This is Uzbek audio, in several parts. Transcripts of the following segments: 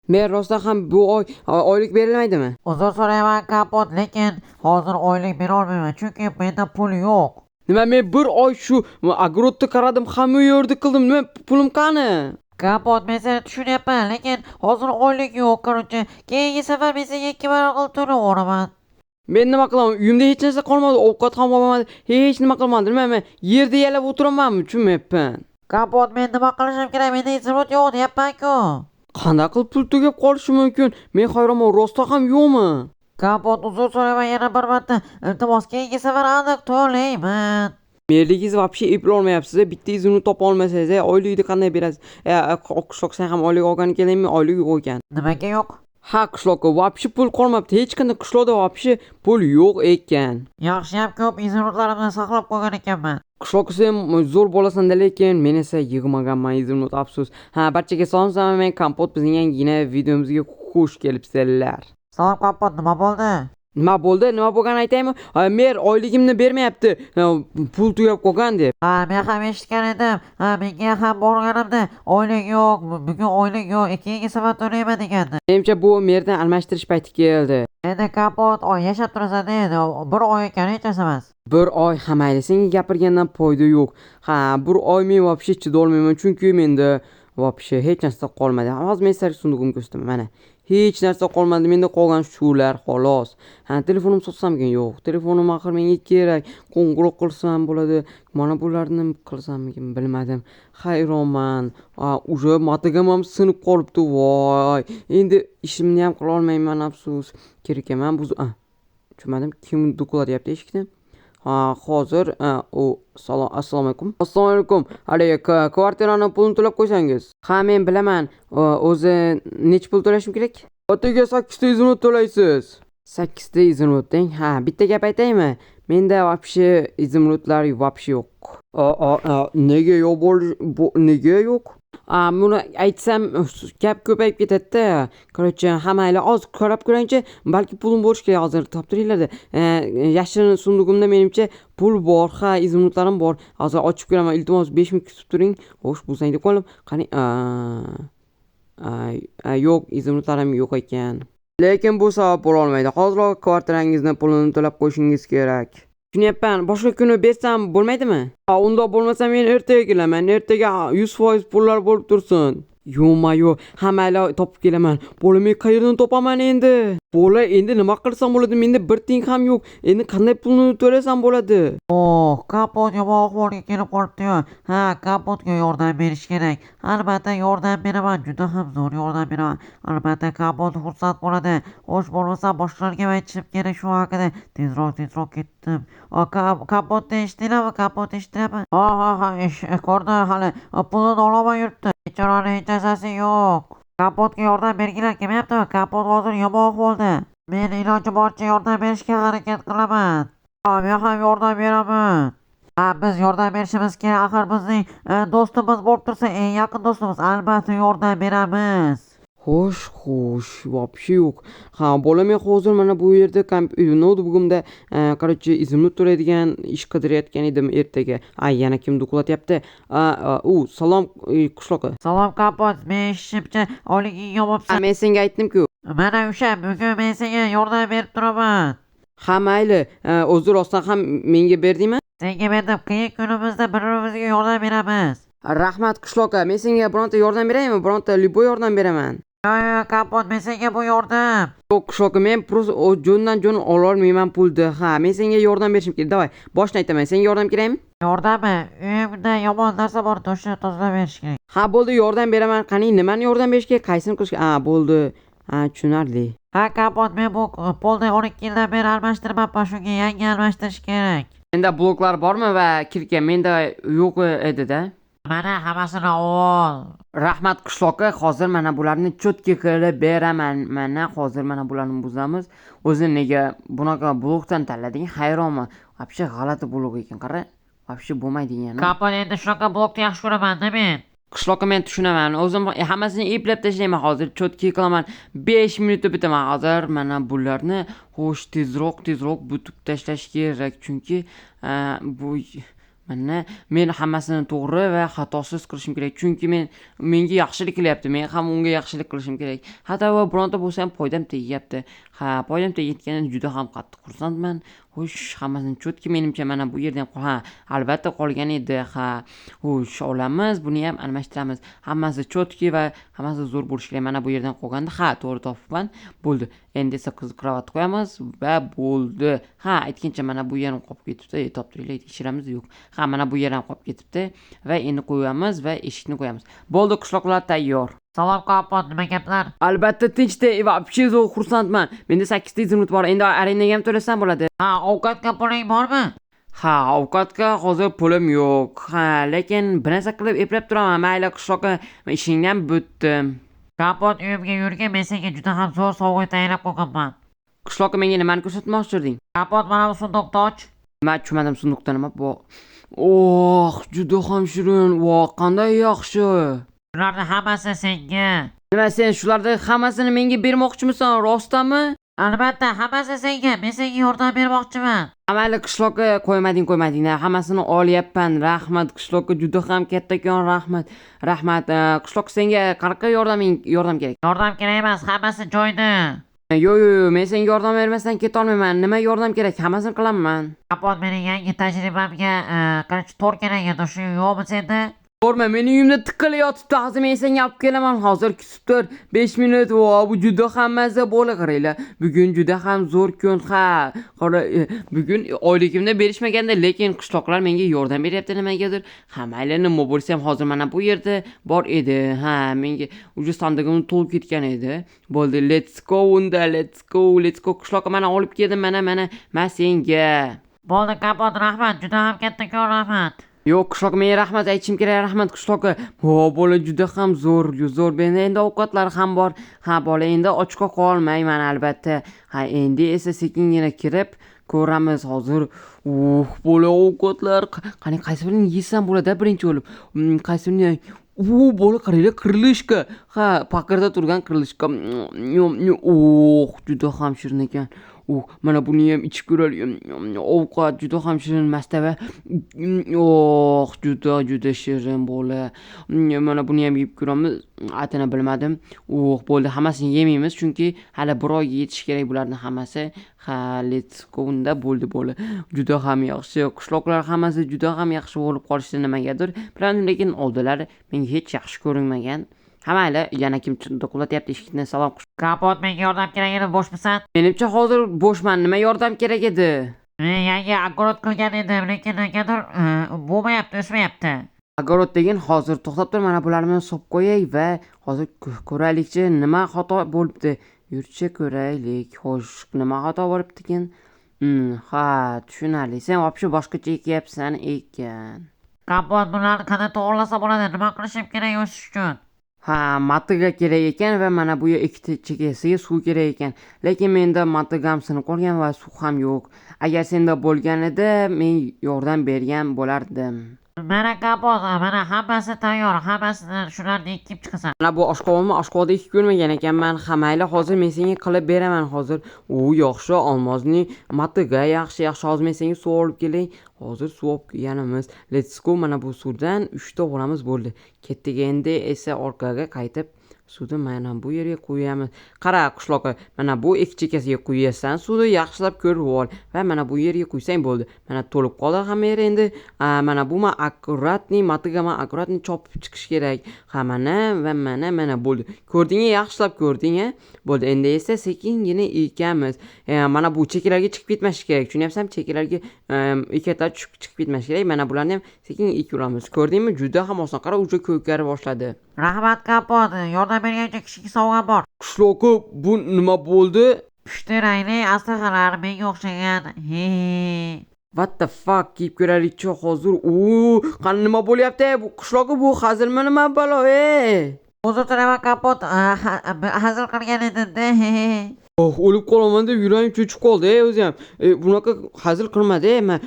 Men rostdan ham bu oylik berilmaydimi? Uzr so'rayman kapot, lekin hozir oylik berolmayman chunki menda pul yo'q. Nima men bir oy shu огородni qaradim, hamma yerda qildim. Nima pulim qani? Kapot, men seni tushunyapman, lekin hozir oylik yo'q. Короче, keyingi safar men senga 2 barobar qilib to'layveraman. Men nima qilaman? Uyimda hech narsa qolmadi, ovqat ham olmadim, hech nima qilmadim. Nima men yerda yalab o'tiramanmi, tushunmayapman. Kapot, men nima qilishim kerak? Menda hech yo'q deyapman-ku. Qanday qilib pul tugab qolishi mumkin? Men hayronman, rostdan ham yo'qmi? Kapot, uzr so'rayman yana bir marta. Iltimos, keyingi safar aniq to'layman. Merligingiz вообще eplolmayapsiz. Bitta izini topa olmasangiz, oylikni qanday berasiz? Qishloq sen ham oylik olgan keldingmi? Oylik yo'q ekan. Nimaga yo'q? Ha, qishloqqa вообще pul qolmabdi. Hech qanday qishloqda вообще pul yo'q ekan. Yaxshiyam ko'p izimotlarimni saqlab qo'ygan ekanman. Qishloqqa sen zo'r bo'lasan-da, lekin men esa yig'maganman izimot, afsus. Ha, barchaga salom, men Kompot, bizning yangina videomizga xush kelibsizlar. Salom Kapot, nima bo'ldi? Nima bo'ldi? Nima bo'lganini aytaymi? Mer oyligimni bermayapti. Pul tugab qolgan deb. Ha, men ham eshitgan edim. Ha, menga ham borganimda oylik yo'q, bugun oylik yo'q, keyingi safar to'layman degandi. Menimcha bu merdan almashtirish payti keldi. Endi Kapot, yashab turasan-da endi, bir oy ekan, hech narsa emas. Bir oy ha mayli, senga gapirgandan foyda yo'q. Ha, bir oy men вообще chidolmayman, chunki menda вообще hech narsa qolmadi. Hozir men sizlarga sunduqimni ko'rsataman. Mana. Hech narsa qolmadi. Menda qolgan shular xolos. Ha, telefonim sotsammi? Yo'q. Telefonim axir menga kerak. Qo'ng'iroq qilsam bo'ladi. Mana bularni qilsammikin bilmadim. Hayronman. Уже matagam ham sinib qolibdi. Voy. Endi ishimni ham qila olmayman, afsus. Kerak ekan bu tushunmadim. Kim do'qolyapti eshikni? Ha, hozir assalomu alaykum. Assalomu alaykum. Hali kvartirani pulini to'lab qo'ysangiz. Ha, men bilaman. O'zi nech pul to'lashim kerak? Otaga 8 ta izimot to'laysiz. 8 ta izimot deng. Ha, bitta gap aytaymi? Menda вообще izimotlar вообще yo'q. Nega yo'q nega yo'q? Buni aytsam gap ko'payib ketadi-da. Короче, hammaylar oz qarab ko'rangchi, balki pulim bo'lishi kerak hozir toptiringlar-da. Yashirin sundugimda menimcha pul bor, ha, izimotlarim bor. Hozir ochib ko'raman. Iltimos 5 minut kutib turing. Xo'sh, bo'lsang deb qolib. Qani, yo'q, izimotlarim yo'q ekan. Lekin bu sabab bo'la olmaydi. Hozir kvartirangizni pulini to'lab qo'yishingiz kerak. Tushunyapman. Boshqa kuni bersam bo'lmaydimi? Unda bo'lmasa men ertaga kelaman. Ertaga 100% pullar bo'lib tursin. Yo'q, hammalar topib kelaman. Bola men qayerdan topaman endi? Bola endi nima qilsam bo'ladi? Menda bir tiyin ham yo'q. Endi qanday pulni to'lasam bo'ladi? Kapot yomon ahvolga kelib qolibdi-yu. Ha, Kapotga yordam berish kerak. Albatta yordam beraman, juda ham zo'r yordam beraman. Albatta Kapot xursand bo'ladi. Xo'sh, bo'lmasa boshqalarga aytishim kerak shu haqida. Tezroq ketdim. Kapotni eshitdinglarmi? Kapot eshitdinglarmi? Ha, ko'rdi hali. Pulini ololmay yuribdi. Bechorani hech narsasi yo'q. Kapotga yordam bergilar kelmayaptimi? Kapot hozir yomon ahvolda. Men iloji boricha yordam berishga harakat qilaman. Men ham yordam beraman. Biz yordam berishimiz kerak. Axir bizning do'stimiz bo'lib tursa, eng yaqin do'stimiz, albatta yordam beramiz. Xo'sh, вообще yo'q. Ha, bola men hozir mana bu yerda notebookimda, короче, izimni to'laydigan ish qidirayotgan edim ertaga. Yana kim do'qlatyapti? Salom qishloqqa. Salom Kapot, men eshitishimcha oyliging yomobsan. Men senga aytdim-ku. Mana o'sha, bugun men senga yordam berib turaman. Ha, mayli. O'zi rostdan ham menga berdingmi? Senga berdim, qiyin kunimizda bir-birimizga yordam beramiz. Rahmat qishloqqa. Men senga bironta yordam beraymi? Bironta liboy yordam beraman. Yo'q, Kapot, men senga bu yordam. Yo'q, qishloqqa, men jo'ndan ololmayman pulni. Ha, men senga yordam berishim kerak. Davay, boshni aytaman. Senga yordam kerakmi? Yordammi? Uyimda yomon narsa bor, o'shani tozalab berish kerak. Ha, bo'ldi, yordam beraman. Qani, nimani yordam berish kerak? Qaysini qilish kerak? Bo'ldi. Tushunarli. Ha, Kapot, men bu polni 12 yildan beri almashtirmabman, shunga yangi almashtirish kerak. Menda bloklar bormi va kirgan? Menda yo'q edi-da. Mana hammasini ol. Rahmat qishloqqa, hozir mana bularni cho'tki qilib beraman. Mana hozir mana bularni buzamiz. O'zi nega bunaqa blokdan tanlading? Hayronman. Вообще g'alati blok ekan, qara. Вообще bo'lmaydi yana. Kapot, endi shunaqa blokni yaxshi ko'raman-da men. Qishloqqa men tushunaman. O'zim hammasini eplab tashlayman hozir. Cho'tki qilaman. 5 minutda bitaman hozir. Mana bularni xo'sh tezroq butib tashlash kerak, chunki bu Mana men hammasini to'g'ri va xatosiz qilishim kerak. Chunki menga yaxshilik qilyapti. Men ham unga yaxshilik qilishim kerak. Hatto bironta bo'lsa ham foydam tegyapti. Ha, foydam tegayotganidan juda ham qattiq xursandman. Xo'sh, hammasini cho'tki menimcha mana bu yerda ham albatta qolgan edi. Ha, xo'sh, olamiz, buni ham almashtiramiz. Hammasi cho'tki va hammasi zo'r bo'lishi kerak. Mana bu yerdan qolganda, ha, to'g'ri topibman. Bo'ldi. Endi esa qiziq kravat qo'yamiz va bo'ldi. Ha, aytgancha mana bu yerim qolib ketibdi. Toptiraylik, tekshiramiz, yo'q. Ha, mana bu yer ham qolib ketibdi va endi qo'yamiz va eshikni qo'yamiz. Bo'ldi, qishloqlar tayyor. Salom kapot, nima gaplar? Albatta tinchda va вообще zo'r xursandman. Menda 8 ta minut bor. Endi arenaga ham to'lasam bo'ladi. Ha, ovqatga puling bormi? Ha, ovqatga hozir pulim yo'q. Ha, lekin bir narsa qilib eplab turaman. Mayli, qishloqqa ishingni ham bitdim. Kapot, uyimga yurgin, men senga juda ham zo'r sovg'a tayyorlab qo'yganman. Qishloqqa menga nimani ko'rsatmoqchi eding? Kapot, mana bu sunduqni och. Men tushunmadim, sunduqda nima bor? Oh, juda ham shirin. Voh, qanday yaxshi. Ularning hammasi senga. Nima, sen shularning hammasini menga bermoqchimisan, rostami? Albatta, hammasi senga. Men senga yordam bermoqchiman. Mayli, qishloqqa qo'ymading. Hammasini olyapman. Rahmat, qishloqqa juda ham kattakon rahmat. Rahmat. Qishloq senga qanaqa yordam kerak? Yordam kerak emas, hammasi joyida. Yo'q, men senga yordam bermasdan keta olmayman. Nima yordam kerak? Hammasini qilaman. Kapot, mening yangi tajribamga qancha to'r kerak edi, shu yo'qmi senda? Ko'rma, meni uyimda tiqilib yotibdi. Hozir men senga olib kelaman. Hozir kutib tur. 5 minut. Bu juda ham mazza bo'ldi, qaranglar. Bugun juda ham zo'r kun. Ha, bugun oyligimni berishmaganda, lekin qishloqlar menga yordam beryapti nimagadir. Ha, mayli, nima bo'lsa ham hozir mana bu yerda bor edi. Ha, menga uje sandig'im to'lib ketgan edi. Bo'ldi, let's go unda, let's go. Qishloqqa mana olib keldim, mana men senga. Bo'ldi, Kapot, rahmat, juda ham kattakon rahmat. Yo'q, qishloq, menga rahmat aytishim kerak, rahmat qishloqqa. Bola juda ham zo'r. Endi ovqatlar ham bor. Ha, bola, endi ochqa qolmayman albatta. Ha, endi esa sekingina kirib ko'ramiz hozir. Bola, ovqatlar qaysi birini yesam bo'ladi birinchi bo'lib? Qaysi birini? Bola, qaranglar, qirlishka. Ha, paqirda turgan qirlishka. Juda ham shirin ekan. Mana buni ham ichib ko'raylik. Ovqat juda ham shirin, mastava. Juda shirin bola. Mana buni ham yeb ko'ramiz. Atini bilmadim. Bo'ldi, hammasini yemaymiz chunki hali bir oyga yetish kerak bularning hammasi. Ha, let's go unda. Bo'ldi bola. Juda ham yaxshi. Qishloqlar hammasi juda ham yaxshi bo'lib qolishdi nimagadir. Bilaman, lekin oldilari menga hech yaxshi ko'rinmagan. Ha, mayli, yana kim to'qlatyapti eshikni? Salom. Kapot, menga yordam kerak edi, bo'shmisan? Menimcha hozir bo'shman. Nima yordam kerak edi? Men yangi огород qilgan edim, lekin negadir bo'lmayapti, o'smayapti. Огород degan, hozir to'xtab tur, mana bularni solib qo'yay va hozir ko'raylikchi nima xato bo'libdi. Yurchi ko'raylik. Xo'sh, nima xato bo'libdi-kin? Ha, tushunarli. Sen вообще boshqacha ekyapsan ekan. Kapot, bularni qanday to'g'rilasa bo'ladi? Nima qilishim kerak o'sish uchun? Ha, matiga kerak ekan va mana bu ikkita chekasiga suv kerak ekan. Lekin menda matigam sinib qolgan va suv ham yo'q. Agar senda bo'lganida men yordam bergan bo'lardim. Mana Kapot, mana hammasi tayyor. Hammasini shularni ekib chiqasan. Mana bu oshqovoqni oshqovoqda ekib ko'rmagan ekanman. Ha, mayli, hozir men senga qilib beraman hozir. Yaxshi, olmozning matiga yaxshi. Hozir men senga suv olib kelay. Hozir suv olib kelganimiz. Let's go. Mana bu suvdan 3 ta olamiz, bo'ldi. Ketdik, endi esa orqaga qaytib suvni mana bu yerga qo'yamiz. Qara qishloqqa, mana bu ikki chekasiga qo'yasan, suvni yaxshilab ko'rib ol va mana bu yerga qo'ysang bo'ldi. Mana to'lib qoldi hamma yer endi. Mana bu matiga akkuratni chopib chiqish kerak. Ha, mana va mana bo'ldi. Ko'rdingmi? Yaxshilab ko'rding-a? Bo'ldi, endi esa sekingina ekamiz. Mana bu cheklarga chiqib ketmashi kerak. Tushunyapsan? Cheklarga ikkita chiqib ketmashi kerak. Mana bularni ham sekin ekamiz. Ko'rdingmi? Juda ham oson. Qara, uje ko'kari boshladi. Rahmat Kapot, yordam bergancha kishiga sovg'a bor. Qishloqqa bu nima bo'ldi? Pushti rangli aslahalar menga o'xshagan. What the fuck? Kiyib ko'raylikchi hozir. Qani nima bo'lyapti? Bu qishloqqa bu hazilmi nima balo? Uzr so'rayman Kapot, hazil qilgan edim-da. O'lib qolaman deb yuragim cho'chib qoldi, o'zi ham. Bunaqa hazil qilmadi, men.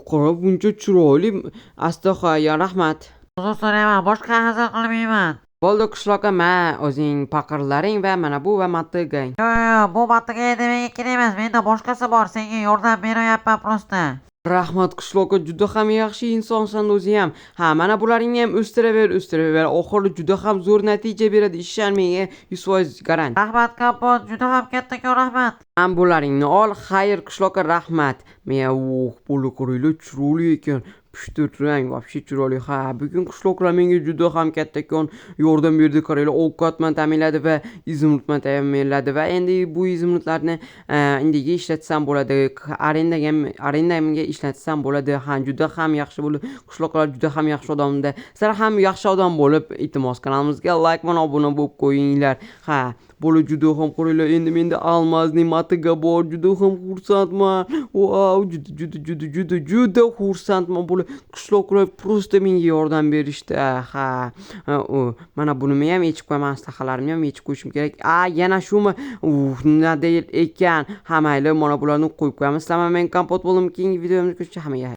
Qara, buncha chiroyli. Astaga, ya rahmat. Uzr so'rayman, boshqa hazil qilmayman. Bo'ldi, qishloqqa men o'zing paqirlaring va mana bu va matigang. Yo'q, bu matiga menga kerak emas. Menda boshqasi bor. Senga yordam beryapman prosta. Rahmat qishloqqa juda ham yaxshi insonsan o'zi ham. Ha, mana bularni ham o'stiraver. Oxiri juda ham zo'r natija beradi. Ishon menga 100% garant. Rahmat Kompot, juda ham kattakon rahmat. Ham bularingni ol, xayr qishloqqa rahmat. Men bo'li qo'ringlar chiroyli ekan. Pushtir rang, вообще chiroyli. Ha, bugun qishloqlar menga juda ham kattakon yordam berdi. Qaranglar, ovqatman ta'minladi va izimlikman ta'minladi va endi bu izimliklarni indiga ishlatsam bo'ladi. Arendaga ishlatsam bo'ladi. Ha, juda ham yaxshi bo'ldi. Qishloqlar juda ham yaxshi odamda. Sizlar ham yaxshi odam bo'lib, iltimos kanalimizga like va obuna bo'lib qo'yinglar. Ha, bo'li juda ham qo'ringlar. Endi menda almas ne'matiga bor. Juda ham xursandman. Wow, juda xursandman. Bo'li qishloqlar просто menga yordam berishdi. Ha, mana buni ham yechib qo'yaman, aslahalarimni ham yechib qo'yishim kerak. Yana shumi? Nima deyil ekan? Ha, mayli, mana bularni qo'yib qo'yamiz. Sizlar men Kompot bo'ldim. Keyingi videomizda ko'rishamiz. Hammaga